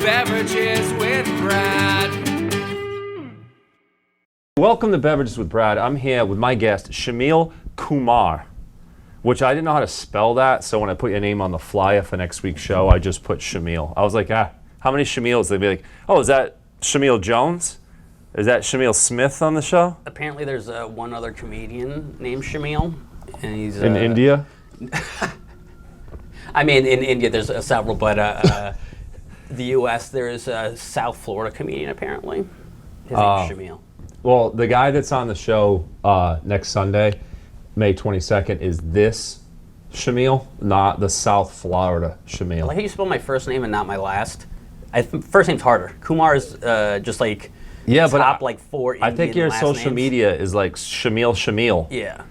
Beverages with Brad. Welcome to Beverages with Brad. I'm here with my guest, Shameel Kumar, which I didn't know how to spell that, so when I put your name on the flyer for next week's show, I just put Shameel. I was like, how many Shameels? They'd be like, oh, is that Shameel Jones? Is that Shameel Smith on the show? Apparently there's one other comedian named Shameel, and he's... In India? I mean, in India there's several, but the U.S. there's a South Florida comedian, apparently. His name's Shameel. Well, the guy that's on the show next Sunday, May 22nd, is this Shameel, not the South Florida Shameel. I like how you spell my first name and not my last. First name's harder. Kumar is just like top like four Indian I think your last social names. media is like Shameel. Yeah.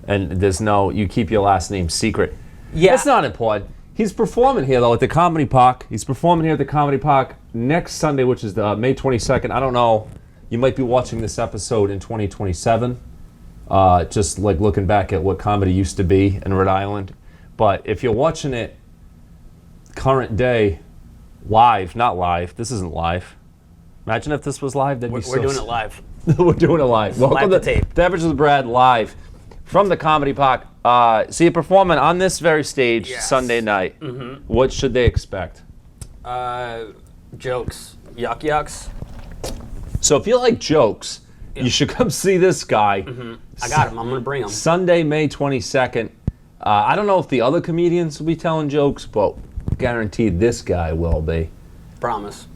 And there's you keep your last name secret. Yeah. That's not important. He's performing here, though, at the Comedy Park. He's performing here at the Comedy Park next Sunday, which is May 22nd. I don't know. You might be watching this episode in 2027, just like looking back at what comedy used to be in Rhode Island. But if you're watching it current day, live, not live, this isn't live. Imagine if this was live. We're doing it live. We're doing it live. Welcome live to tape. Beverages with Brad live from the Comedy Park. So you're performing on this very stage Sunday night. Mm-hmm. What should they expect? Jokes. Yucks. So if you like jokes, you should come see this guy. Mm-hmm. I got him. I'm going to bring him. Sunday, May 22nd. I don't know if the other comedians will be telling jokes, but guaranteed this guy will be. Promise.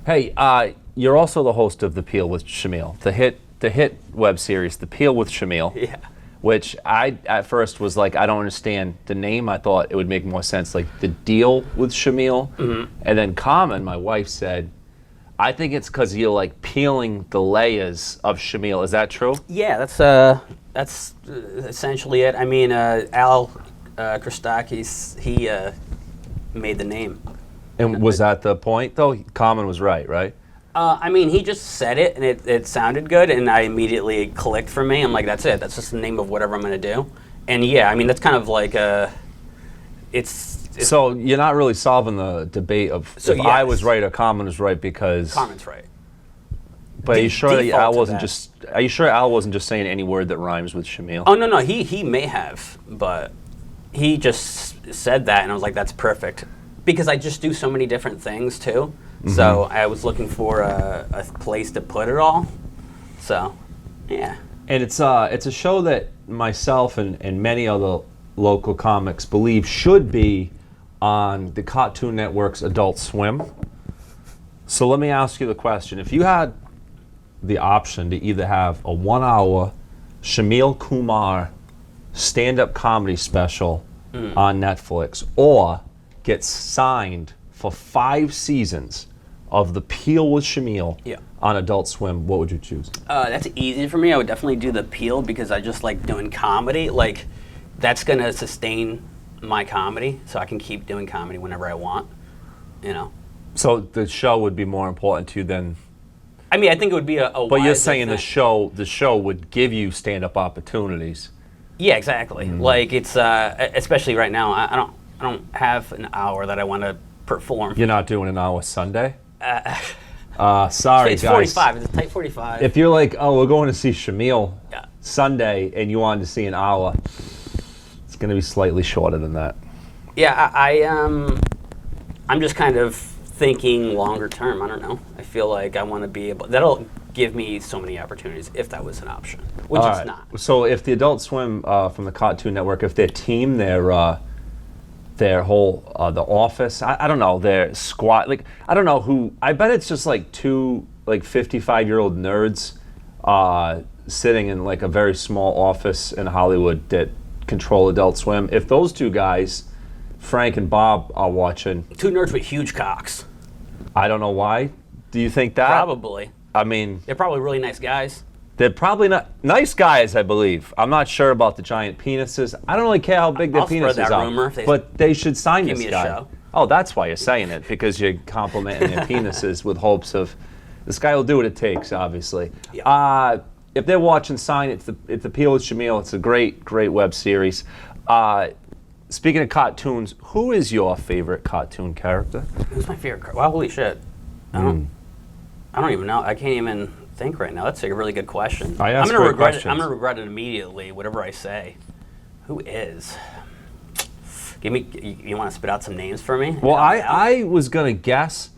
Hey, you're also the host of The Peel with Shameel, the hit web series, The Peel with Shameel. Yeah. Which I, at first, was like, I don't understand the name. I thought it would make more sense, like The Deal with Shameel. Mm-hmm. And then Carmen, my wife, said, I think it's because you're like peeling the layers of Shameel. Is that true? Yeah, that's essentially it. I mean, Al Christakis, he made the name. And was that the point, though? Carmen was right? I mean, he just said it, and it sounded good, and I immediately clicked for me. I'm like, that's it. That's just the name of whatever I'm going to do. And yeah, I mean, that's kind of like it's so you're not really solving the debate of if I was right or Carmen was right because Carmen's right. But are you sure that Al wasn't just? Are you sure Al wasn't just saying any word that rhymes with Shameel? Oh no, he may have, but he just said that, and I was like, that's perfect, because I just do so many different things too. Mm-hmm. So I was looking for a place to put it all. So, yeah. And it's a show that myself and many other local comics believe should be on the Cartoon Network's Adult Swim. So let me ask you the question. If you had the option to either have a 1-hour Shameel Kumar stand-up comedy special on Netflix or get signed for 5 seasons of The Peel with Shameel on Adult Swim, what would you choose? That's easy for me. I would definitely do The Peel because I just like doing comedy. Like, that's going to sustain my comedy, so I can keep doing comedy whenever I want, you know. So the show would be more important to you than... I mean, I think it would be a But you're saying the show would give you stand-up opportunities. Yeah, exactly. Like, it's, especially right now, I don't have an hour that I want to perform. You're not doing an hour Sunday? Sorry, it's guys. 45. It's a tight 45. If you're like, oh, we're going to see Shameel Sunday, and you wanted to see an hour, it's going to be slightly shorter than that. Yeah, I'm just kind of thinking longer term. I don't know. I feel like I want to be able. That'll give me so many opportunities if that was an option, which it's not. So if the Adult Swim from the Cartoon Network, if their team, their whole The Office, I don't know, their squad, like I don't know who. I bet it's just like 2 like 55-year-old nerds sitting in like a very small office in Hollywood that control Adult Swim. If those 2 guys, Frank and Bob, are watching, 2 nerds with huge cocks. I don't know why. Do you think that? Probably. I mean, they're probably really nice guys. They're probably not nice guys, I believe. I'm not sure about the giant penises. I don't really care how big their penises are, but they should sign this guy. Show. Oh, that's why you're saying it, because you're complimenting their penises with hopes of this guy will do what it takes. Obviously, if they're watching, sign it. It's the Peel with Shameel. It's a great web series. Speaking of cartoons, who is your favorite cartoon character? Who's my favorite? Wow, holy shit! I don't even know. I can't even think right now. That's a really good question. I ask I'm gonna great regret questions. it. I'm gonna regret it immediately. Whatever I say. Who is? Give me. You want to spit out some names for me? Well, I was gonna guess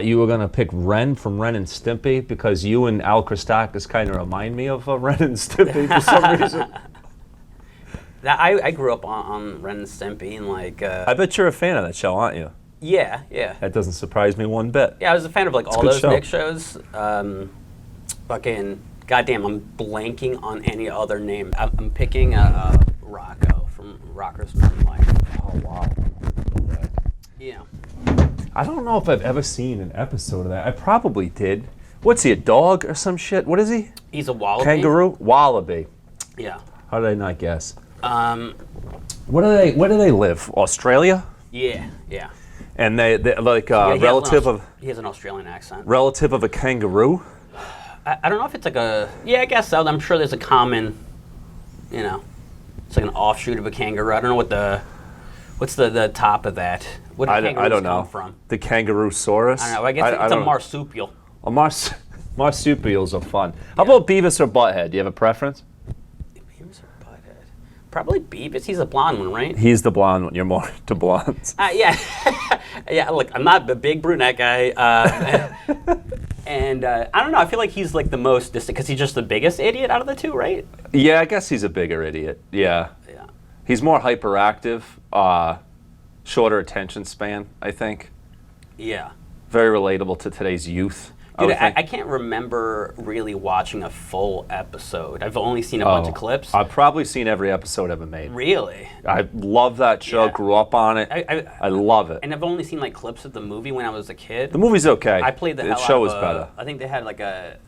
you were gonna pick Ren from Ren and Stimpy because you and Al Christakis kind of remind me of Ren and Stimpy for some reason. I grew up on Ren and Stimpy and like. I bet you're a fan of that show, aren't you? Yeah. That doesn't surprise me one bit. Yeah, I was a fan of like all good those show. Nick shows. Fucking goddamn, I'm blanking on any other name. I'm picking Rocco from Rocko's Modern Life. Oh wow. Yeah. I don't know if I've ever seen an episode of that. I probably did. What's he, a dog or some shit? What is he? He's a wallaby. Kangaroo? Wallaby. Yeah. How did I not guess? Where do they live? Australia? Yeah. And they like Yeah, he relative of he has an Australian accent. relative of a kangaroo? I don't know if it's like a. Yeah, I guess so. I'm sure there's a common. It's like an offshoot of a kangaroo. I don't know what's the top of that. What do kangaroos I don't come know. from? The Kangaroosaurus? I don't know. I guess it's a marsupial. Marsupials are fun. How about Beavis or Butthead? Do you have a preference? Beavis or Butthead? Probably Beavis. He's a blonde one, right? He's the blonde one. You're more to blondes. Yeah. Yeah, look, I'm not a big brunette guy. And I don't know. I feel like he's like the most distant because he's just the biggest idiot out of the two, right? Yeah, I guess he's a bigger idiot. Yeah. He's more hyperactive, shorter attention span, I think. Yeah. Very relatable to today's youth. Dude, I can't remember really watching a full episode. I've only seen a bunch of clips. I've probably seen every episode ever made. Really? I love that show, Yeah. grew up on it. I love it. And I've only seen like clips of the movie when I was a kid. The movie's okay. I played the hell show out is of better. I think they had like a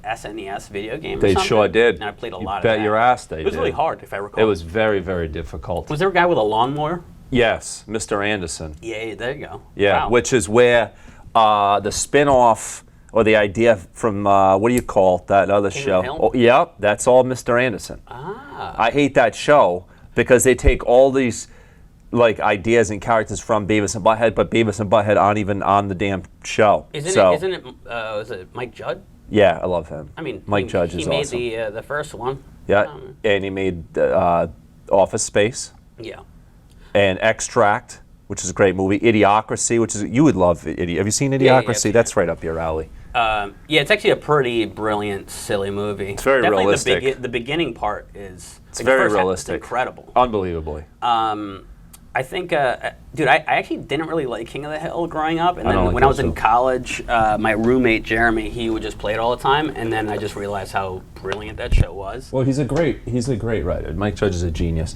SNES video game or They something. sure did. And I played a You lot of bet that. your ass they It was did. really hard, if I recall. It was very, very difficult. Was there a guy with a lawnmower? Yes, Mr. Anderson. Yeah, there you go. Yeah, Wow. which is where the spin-off or the idea from, what do you call that other King of show? the Hill? Oh, yep, that's all Mr. Anderson. Ah. I hate that show because they take all these like ideas and characters from Beavis and Butthead, but Beavis and Butthead aren't even on the damn show. Isn't it, is it Mike Judd? Yeah, I love him. I mean, Mike Judge is awesome. He made the first one. Yeah, and he made Office Space Yeah. and Extract, which is a great movie. Idiocracy, which is you would love. Have you seen yeah, Idiocracy? I've seen That's right up your alley. Yeah, it's actually a pretty brilliant, silly movie. It's very realistic. The beginning part is It's like, very the first half is realistic. incredible. Unbelievably. I think, dude, I actually didn't really like King of the Hill growing up, and I don't then like when I it was in too. college, my roommate Jeremy, he would just play it all the time, and then I just realized how brilliant that show was. Well, he's a great writer. Mike Judge is a genius.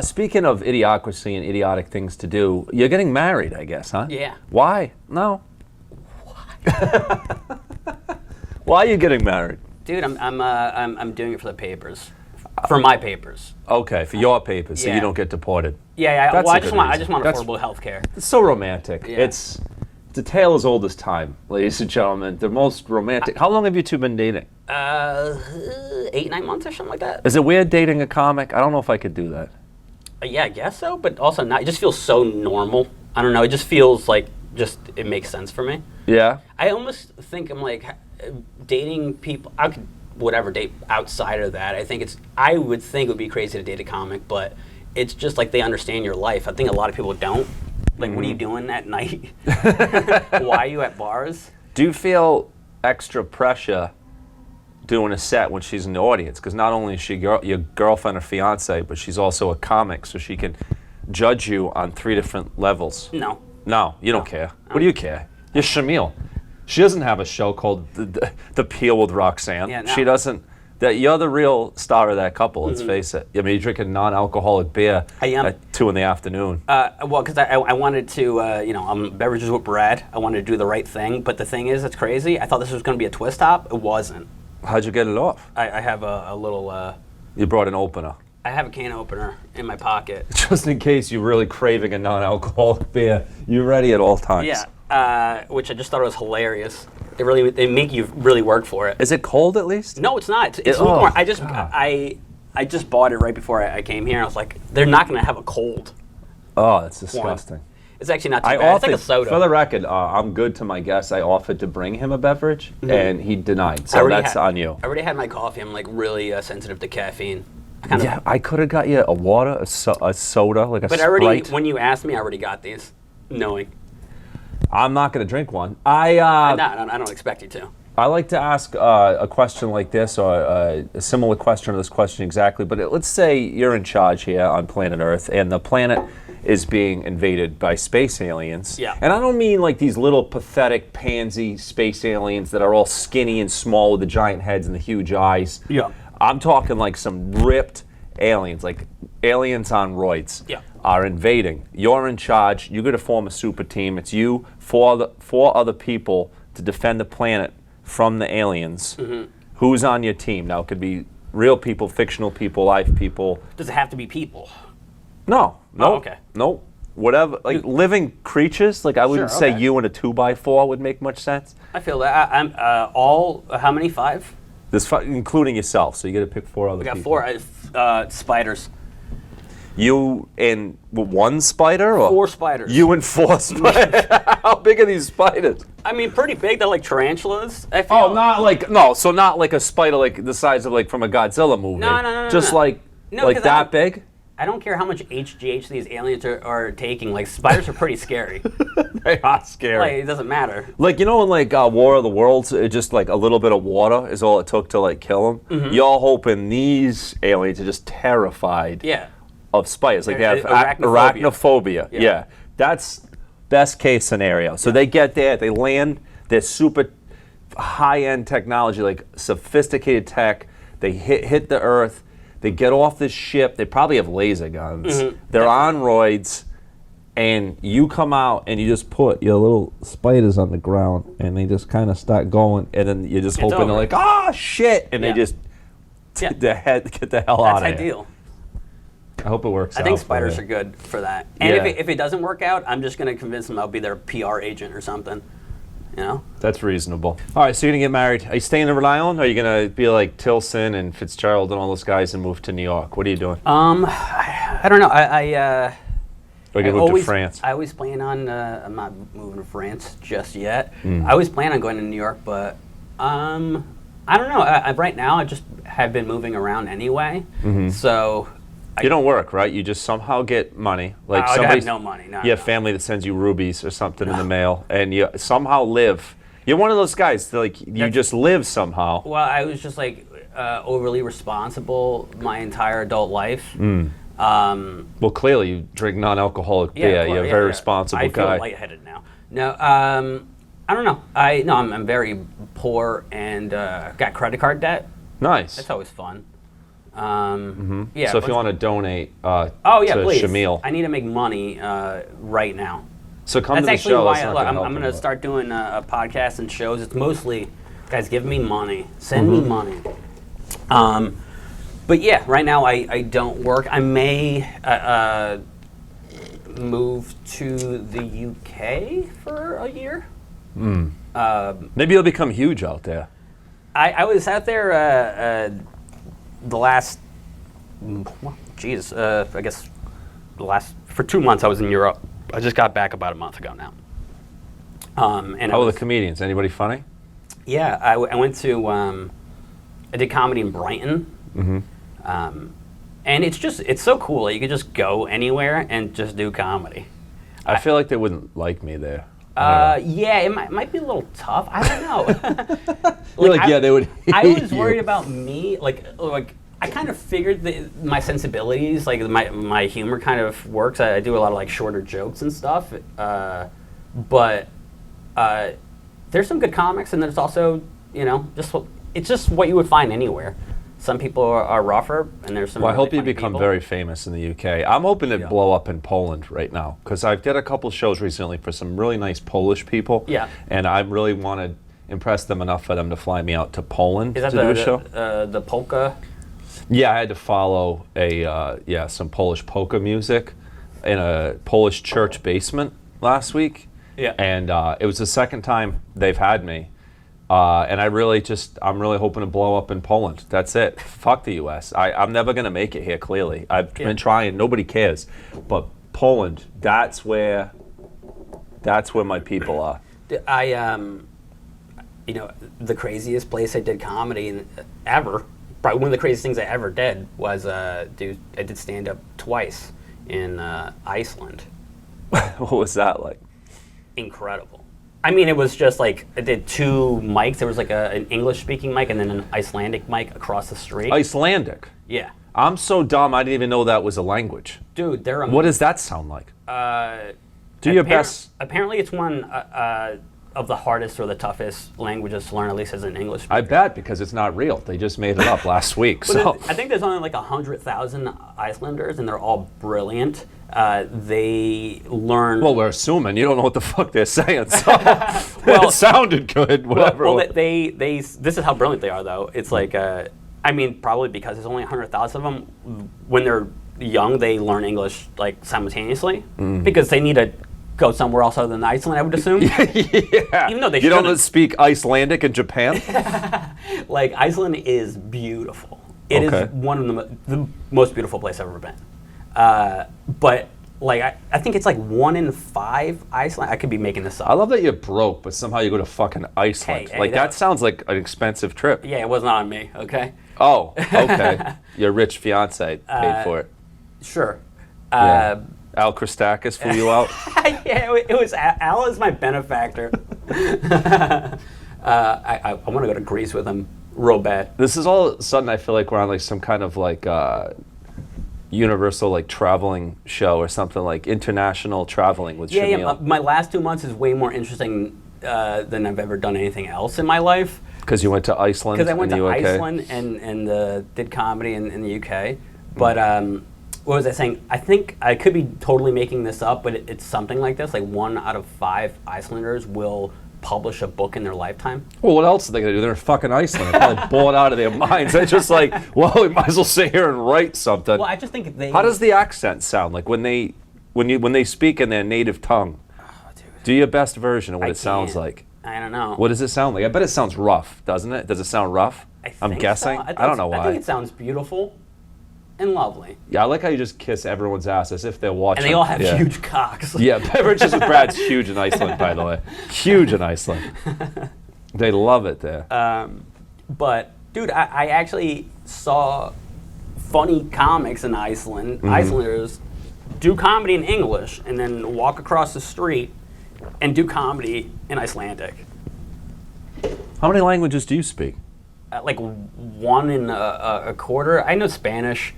Speaking of Idiocracy and idiotic things to do, you're getting married, I guess, huh? Yeah. Why? No. Why are you getting married? Dude, I'm doing it for the papers, for my papers. Okay, for your papers, so Yeah. you don't get deported. Yeah. That's Well, a I just good want reason. affordable health care. It's so romantic. Yeah. It's a tale as old as time, ladies and gentlemen. The most romantic. How long have you two been dating? 8, 9 months or something like that. Is it weird dating a comic? I don't know if I could do that. Yeah, I guess so, but also not. It just feels so normal. I don't know. It just feels like it makes sense for me. Yeah. I almost think I'm like dating people. I could date outside of that. I would think it would be crazy to date a comic, but it's just like they understand your life. I think a lot of people don't. Like, what are you doing at night? Why are you at bars? Do you feel extra pressure doing a set when she's in the audience? Because not only is she your girlfriend or fiance, but she's also a comic, so she can judge you on 3 different levels. No. No, you don't care. What do you care? You're Shameel. She doesn't have a show called The Peel with Roxanne. Yeah, no. She doesn't. You're the real star of that couple, let's face it. I mean, you're drinking non-alcoholic beer I am. at 2 in the afternoon. Well, because I wanted to, I'm Beverages with Brad. I wanted to do the right thing, but the thing is, it's crazy. I thought this was going to be a twist top. It wasn't. How'd you get it off? I have a little, You brought an opener. I have a can opener in my pocket. Just in case you're really craving a non-alcoholic beer, you're ready at all times. Yeah, which I just thought was hilarious. They make you really work for it. Is it cold at least? No, it's not. It's Oh, lukewarm. God. I just bought it right before I came here. And I was like, they're not going to have a cold Oh, that's one. disgusting. It's actually not too bad. It's like a soda. For the record, I'm good to my guest. I offered to bring him a beverage, and he denied. So that's on you. I already had my coffee. I'm like really sensitive to caffeine. I could have got you a water, a soda, like a Sprite. But already, when you asked me, I already got these, knowing. I'm not going to drink one. I don't expect you to. I like to ask a question like this, or a similar question to this question exactly. But let's say you're in charge here on planet Earth, and the planet is being invaded by space aliens. Yeah. And I don't mean like these little pathetic pansy space aliens that are all skinny and small with the giant heads and the huge eyes. Yeah. I'm talking like some ripped aliens, like aliens on roids, are invading. You're in charge. You're going to form a super team. It's you, four other people to defend the planet from the aliens. Mm-hmm. Who's on your team? Now, it could be real people, fictional people, life people. Does it have to be people? No. Oh, okay. No. Whatever. Like living creatures. Like I wouldn't say you and a 2x4 would make much sense. I feel that. I'm how many? 5? Including yourself. So you got to pick 4 other people. We got 4 spiders. You and one spider? Or 4 spiders. You and 4 spiders? How big are these spiders? I mean, pretty big. They're like tarantulas. I feel. Oh, not like a spider like the size of like from a Godzilla movie. No. Just like that big? I don't care how much HGH these aliens are taking. Like, spiders are pretty scary. They are scary. Like, it doesn't matter. Like, in like War of the Worlds, it just like a little bit of water is all it took to like kill them. Mm-hmm. Y'all hoping these aliens are just terrified of spiders. Like they have arachnophobia. Yeah. That's best case scenario. So they get there, they land, they're super high-end technology, like sophisticated tech. They hit the Earth. They get off this ship. They probably have laser guns. Mm-hmm. They're on roids, and you come out and you just put your little spiders on the ground, and they just kind of start going, and then you're just hoping they're like, oh shit, and they just get the hell out of here. That's ideal. I hope it works out. I think spiders are good for that. And if it doesn't work out, I'm just going to convince them I'll be their PR agent or something. You know? That's reasonable. All right, so you're going to get married. Are you staying in Rhode Island, or are you going to be like Tilson and Fitzgerald and all those guys and move to New York? What are you doing? I don't know. Or are you going to move to France? I always plan on, I'm not moving to France just yet. I always plan on going to New York, but I don't know. Right now, I just have been moving around anyway. Mm-hmm. So... You don't work, right? You just somehow get money. Like I have no money. No, you have family that sends you rubies or something in the mail, and you somehow live. You're one of those guys that, like, you just live somehow. Well, I was just like overly responsible my entire adult life. Well, clearly you drink non-alcoholic beer. You're a very responsible guy. I feel lightheaded now. No, I don't know. I'm very poor and got credit card debt. Nice. That's always fun. Yeah. So if you want to donate to please. Shameel. I need to make money right now. So come That's to the actually show. Why I'm going to start doing a podcast and shows. It's mostly, guys, give me money. Send me money. But yeah, right now I don't work. I may move to the UK for a year. Maybe you'll become huge out there. I was out there the last, I guess for 2 months I was in Europe. I just got back about a month ago now. And how are the comedians? Anybody funny? Yeah, I went to, I did comedy in Brighton. Mm-hmm. And it's so cool. You could just go anywhere and just do comedy. I feel like they wouldn't like me there. Yeah, it might be a little tough. I don't know. They would. I was worried about me. Like I kind of figured my sensibilities, like my humor, kind of works. I do a lot of like shorter jokes and stuff. But there's some good comics, and there's also it's just what you would find anywhere. Some people are rougher, and there's some. Well, I really hope you become people. very famous in the UK. I'm hoping to blow up in Poland right now because I've did a couple shows recently for some really nice Polish people. Yeah. And I really want to impress them enough for them to fly me out to Poland to do a show. The polka? Yeah, I had to follow some Polish polka music in a Polish church basement last week. Yeah. And it was the second time they've had me. And I'm really hoping to blow up in Poland. That's it. Fuck the U.S. I'm never going to make it here, clearly. I've been trying. Nobody cares. But Poland, that's where That's where my people are. You know, the craziest place I did comedy ever, probably one of the craziest things I ever did was I did stand up twice in Iceland. What was that like? Incredible. I mean, it was just like I did 2 mics. There was like an English-speaking mic and then an Icelandic mic across the street. Icelandic? Yeah. I'm so dumb, I didn't even know that was a language. Dude, they're What does that sound like? Do your best. Apparently, it's one of the hardest or the toughest languages to learn, at least as an English speaker. I bet, because it's not real. They just made it up last week. So I think there's only like 100,000 Icelanders, and they're all brilliant. They learn. Well, we're assuming you don't know what the fuck they're saying. So well, it sounded good. Whatever. Well, they this is how brilliant they are, though. It's like, I mean, probably because there's only 100,000 of them. When they're young, they learn English like simultaneously because they need to go somewhere else other than Iceland, I would assume. Yeah. Even though they you don't speak Icelandic in Japan. Like, Iceland is beautiful. It is one of the most beautiful place I've ever been. But like I think it's like 1 in 5 Iceland. I could be making this up. I love that you're broke, but somehow you go to fucking Iceland. Hey, like that sounds like an expensive trip. Yeah, it wasn't on me. Okay. Oh, okay. Your rich fiance paid for it. Sure. Yeah. Al Christakis flew you out. Yeah, it was Al is my benefactor. I want to go to Greece with him real bad. This is all of a sudden I feel like we're on like some kind of like universal like traveling show or something, like international traveling with Shameel. Yeah. My last 2 months is way more interesting than I've ever done anything else in my life. Because you went to Iceland. Because I went to UK? Iceland and did comedy in the UK. But what was I saying? I think I could be totally making this up, but it's something like this. Like 1 out of 5 Icelanders will publish a book in their lifetime. Well, what else are they going to do? They're in fucking Iceland. They're probably bored out of their minds. They're just like, well, we might as well sit here and write something. Well, I just think they... How does the accent sound? Like when they speak in their native tongue? Oh, dude. Do your best version of what it sounds like. I don't know. What does it sound like? I bet it sounds rough, doesn't it? Does it sound rough? I'm guessing. So. I don't know why. I think it sounds beautiful and lovely. Yeah, I like how you just kiss everyone's ass as if they're watching. And they all have huge cocks. Yeah, Beverages with Brad's huge in Iceland, by the way. Huge in Iceland. They love it there. But, dude, I actually saw funny comics in Iceland. Icelanders do comedy in English and then walk across the street and do comedy in Icelandic. How many languages do you speak? Like 1 in a quarter. I know Spanish.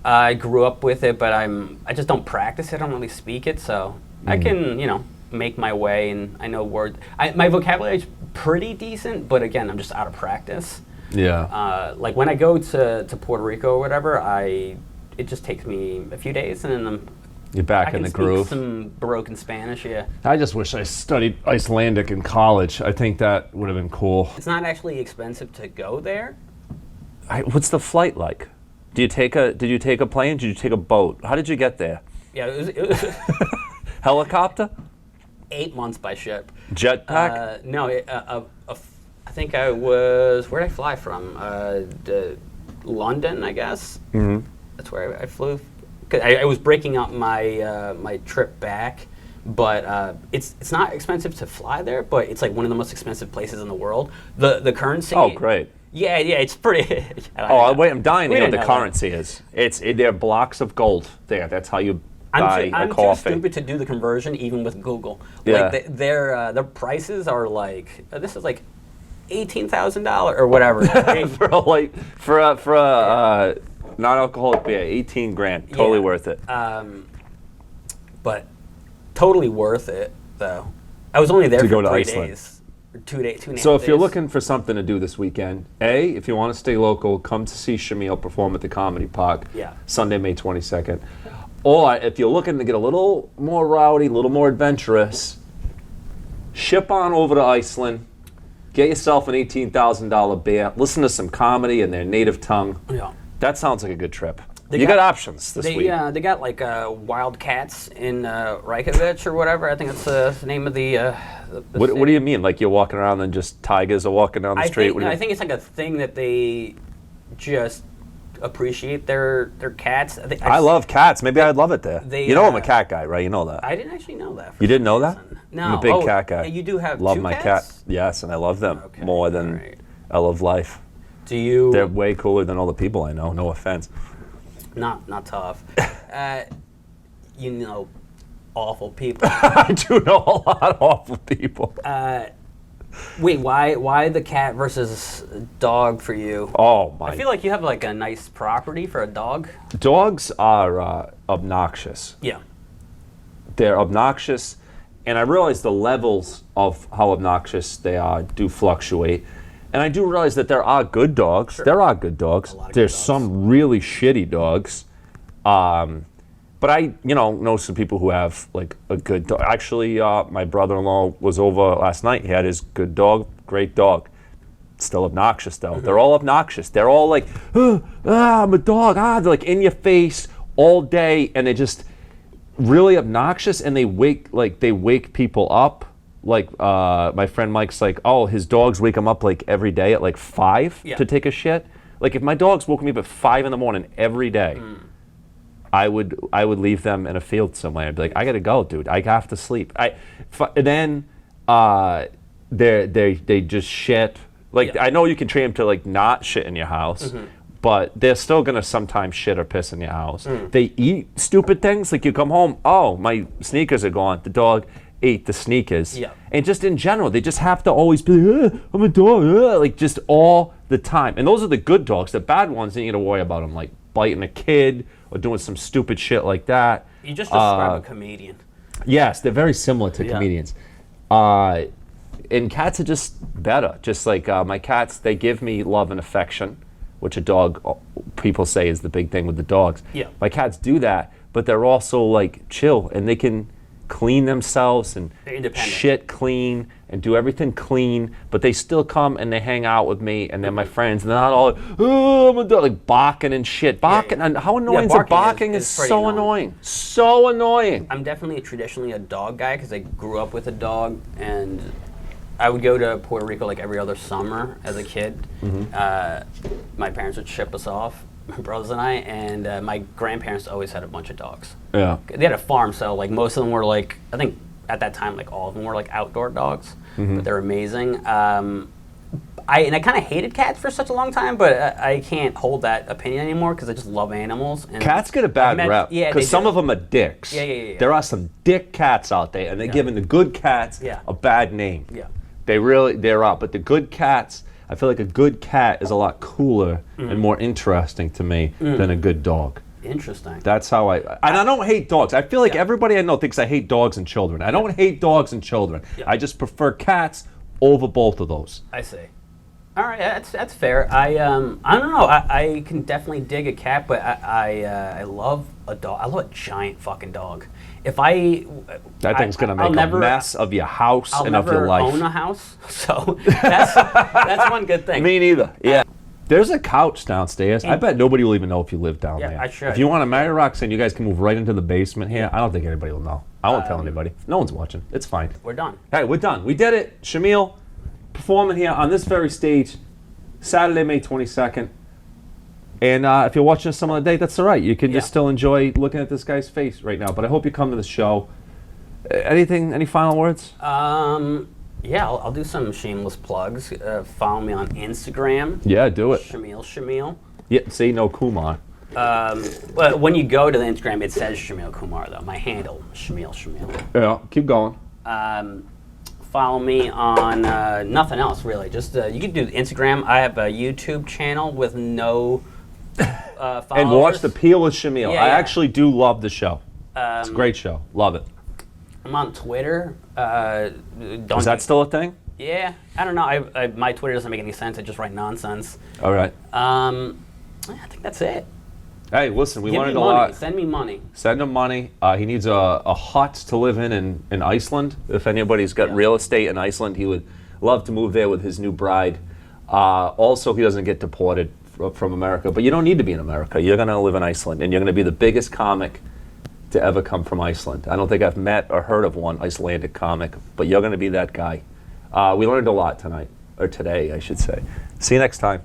I grew up with it, but I just don't practice it. I don't really speak it, so I can, make my way, and I know words. My vocabulary is pretty decent, but again, I'm just out of practice. Yeah. Like when I go to Puerto Rico or whatever, it just takes me a few days, and then You're back in the groove. I can speak some broken Spanish, yeah. I just wish I studied Icelandic in college. I think that would have been cool. It's not actually expensive to go there. What's the flight like? Did you take a plane? Did you take a boat? How did you get there? Yeah, it was Helicopter? 8 months by ship. Jetpack? No, I think I was. Where did I fly from? London, I guess. That's where I flew. I was breaking up my trip back, but it's not expensive to fly there, but it's like one of the most expensive places in the world. The currency. Oh, great. Yeah, it's pretty. Wait, I'm dying to know what the currency is. They're blocks of gold there. That's how you buy a coffee. I'm too stupid to do the conversion, even with Google. Yeah. Like their prices are like, this is like $18,000 or whatever. for a non-alcoholic beer, 18 grand, totally worth it. But totally worth it though. I was only there to for go to 3 Iceland. days. 2 days. So if you're looking for something to do this weekend, if you want to stay local, come to see Shameel perform at the Comedy Park. Yeah. Sunday, May 22nd. Or if you're looking to get a little more rowdy, a little more adventurous, ship on over to Iceland. Get yourself an $18,000 beer. Listen to some comedy in their native tongue. Yeah. That sounds like a good trip. You got options this week. They got like wild cats in Reykjavik or whatever. I think that's the name of the what do you mean? Like you're walking around and just tigers are walking down the street? I think it's like a thing that they just appreciate their cats. I love cats. Maybe I'd love it there. they, You know I'm a cat guy, right? You know that. I didn't actually know that. You didn't know that? No. I'm a big cat guy. You do have love two my cats? cat. Yes, and I love them Okay, more than alright. I love life. Do you? They're way cooler than all the people I know. No offense. Not tough. You know, awful people. I do know a lot of awful people. Wait, why the cat versus dog for you? Oh my! I feel like you have like a nice property for a dog. Dogs are obnoxious. Yeah. They're obnoxious, and I realize the levels of how obnoxious they are do fluctuate. And I do realize that there are good dogs. Sure. There are good dogs. A lot of There's good dogs. some really shitty dogs. But I, know some people who have like a good dog. Actually, my brother-in-law was over last night. He had his good dog, great dog. Still obnoxious though. Mm-hmm. They're all obnoxious. They're all like, I'm a dog. They're like in your face all day, and they're just really obnoxious. And they wake people up. Like my friend Mike's like, oh, his dogs wake him up like every day at like 5 Yeah. to take a shit. Like if my dogs woke me up at 5 in the morning every day. I would leave them in a field somewhere. I'd be like, I gotta go, dude. I have to sleep. Then they just shit. Like Yeah. I know you can train them to like not shit in your house, but they're still gonna sometimes shit or piss in your house. They eat stupid things. Like you come home, oh, my sneakers are gone. The dog ate the sneakers. Yeah. And just in general, they just have to always be like, I'm a dog, like just all the time. And those are the good dogs. The bad ones, then you gotta worry about them like biting a kid or doing some stupid shit like that. You just described a comedian. Yes, they're very similar to Yeah. comedians. And cats are just better. Just like my cats, they give me love and affection, which a dog, people say is the big thing with the dogs. Yeah. My cats do that, but they're also like chill, and they can clean themselves and They're independent. shit clean and do everything clean, but they still come and they hang out with me, and they're my friends, and they're not all like, oh, I'm a dog, like barking and shit. Barking, and how annoying is it? Barking is pretty so annoying. So annoying. I'm definitely traditionally a dog guy because I grew up with a dog, and I would go to Puerto Rico like every other summer as a kid. My parents would ship us off, my brothers and I, and my grandparents always had a bunch of dogs. Yeah. They had a farm, so like most of them were like, I think at that time like all of them were like outdoor dogs, but they're amazing. I kind of hated cats for such a long time, but I can't hold that opinion anymore because I just love animals. And Cats get a bad rep Yeah, because they some do. of them are dicks. Yeah. There are some dick cats out there, and they're giving the good cats Yeah. a bad name. Yeah. They're out, but the good cats, I feel like a good cat is a lot cooler and more interesting to me than a good dog. Interesting. That's how and I don't hate dogs. I feel like everybody I know thinks I hate dogs and children. I don't hate dogs and children. Yeah. I just prefer cats over both of those. I see. All right, that's fair. I don't know. I can definitely dig a cat, but I love a dog. I love a giant fucking dog. That thing's gonna make a mess of your house I'll and of your never life. own a house, so that's one good thing. Me neither. Yeah. There's a couch downstairs. I bet nobody will even know if you live down Yeah, there. I should. If you want to marry Roxanne, you guys can move right into the basement here. I don't think anybody will know. I won't tell anybody. No one's watching. It's fine. We're done. Hey, we're done. We did it. Shameel performing here on this very stage, Saturday, May 22nd. And if you're watching us some other day, that's all right. You can just still enjoy looking at this guy's face right now. But I hope you come to the show. Any final words? Yeah, I'll do some shameless plugs. Follow me on Instagram. Yeah, do it. Shameel. Yeah, see, no Kumar. But when you go to the Instagram, it says Shameel Kumar, though. My handle, Shameel. Yeah, keep going. Follow me on nothing else, really. Just you can do Instagram. I have a YouTube channel with no followers. And watch The Peel with Shameel. Yeah, I yeah. actually do love the show. It's a great show. Love it. I'm on Twitter. Is that still a thing? Yeah, I don't know. My Twitter doesn't make any sense. I just write nonsense. All right. I think that's it. Hey, listen, we Give learned me a money. lot. Send me money. Send him money. He needs a hut to live in Iceland. If anybody's got real estate in Iceland, he would love to move there with his new bride. Also, he doesn't get deported from America. But you don't need to be in America. You're going to live in Iceland, and you're going to be the biggest comic to ever come from Iceland. I don't think I've met or heard of one Icelandic comic, but you're going to be that guy. We learned a lot tonight, or today, I should say. See you next time.